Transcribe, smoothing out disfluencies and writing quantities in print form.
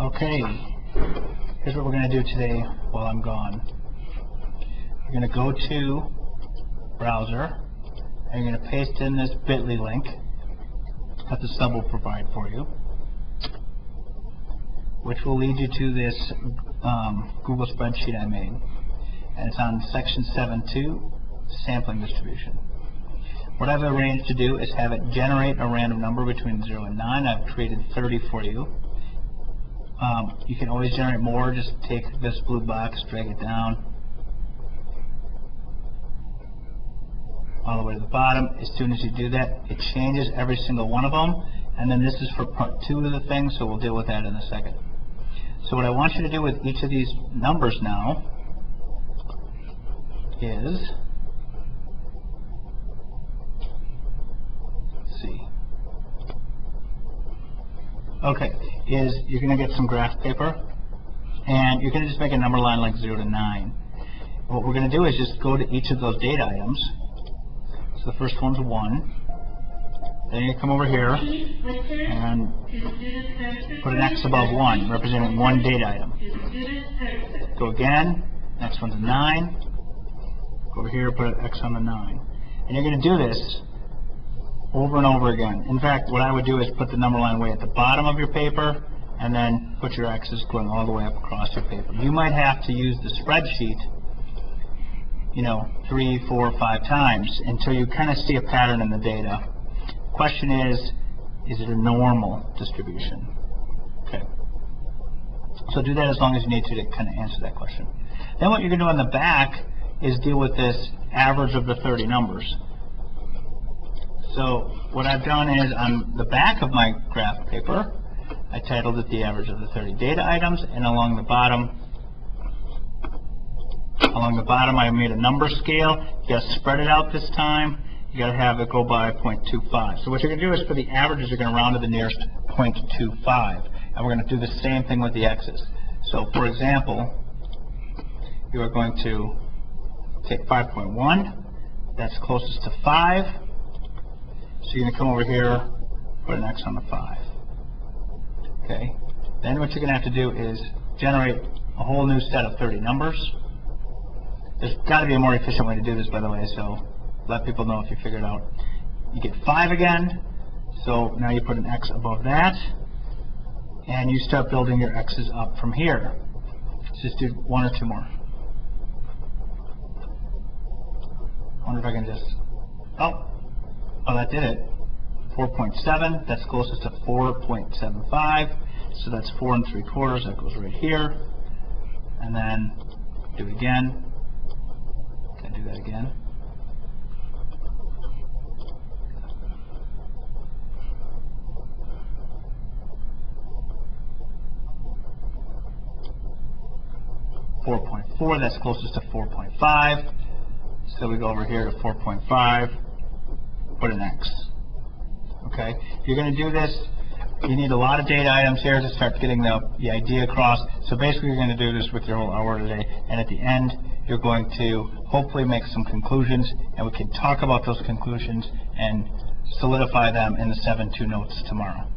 Okay, here's what we're going to do today while I'm gone. You're going to go to browser, and you're going to paste in this bit.ly link that the sub will provide for you, which will lead you to this Google spreadsheet I made, and it's on section 7.2, sampling distribution. What I've arranged to do is have it generate a random number between 0 and 9. I've created 30 for you. You can always generate more. Just take this blue box, drag it down all the way to the bottom. As soon as you do that, it changes every single one of them. And then this is for part 2 of the thing, so we'll deal with that in a second. So what I want you to do with each of these numbers now is, let's see. Okay, you're going to get some graph paper, and you're going to just make a number line like 0 to 9. What we're going to do is just go to each of those data items. So the first one's 1. Then you come over here and put an X above 1, representing one data item. Go again, next one's a 9. Go over here, put an X on the 9. And you're going to do this over and over again. In fact, what I would do is put the number line way at the bottom of your paper, and then put your X's going all the way up across your paper. You might have to use the spreadsheet, 3, 4, 5 times until you kind of see a pattern in the data. Question is it a normal distribution? Okay. So do that as long as you need to kind of answer that question. Then what you're going to do on the back is deal with this average of the 30 numbers. So what I've done is on the back of my graph paper, I titled it the average of the 30 data items, and along the bottom I made a number scale. You got to spread it out this time. You got to have it go by 0.25. So what you're going to do is for the averages, you're going to round to the nearest 0.25, and we're going to do the same thing with the x's. So for example, you are going to take 5.1. That's closest to 5. So you're going to come over here, put an X on the 5. Okay. Then what you're going to have to do is generate a whole new set of 30 numbers. There's got to be a more efficient way to do this, by the way, so let people know if you figure it out. You get 5 again, so now you put an X above that, and you start building your X's up from here. Let's just do 1 or 2 more. I wonder if I can just, oh, that did it. 4.7, that's closest to 4.75, so that's 4 3/4, that goes right here. And then do it again. Can I do that again? .4, that's closest to 4.5. So we go over here to 4.5. Put an X. Okay? If you're going to do this, you need a lot of data items here to start getting the idea across. So basically you're going to do this with your whole hour today, and at the end you're going to hopefully make some conclusions, and we can talk about those conclusions and solidify them in the 7.2 notes tomorrow.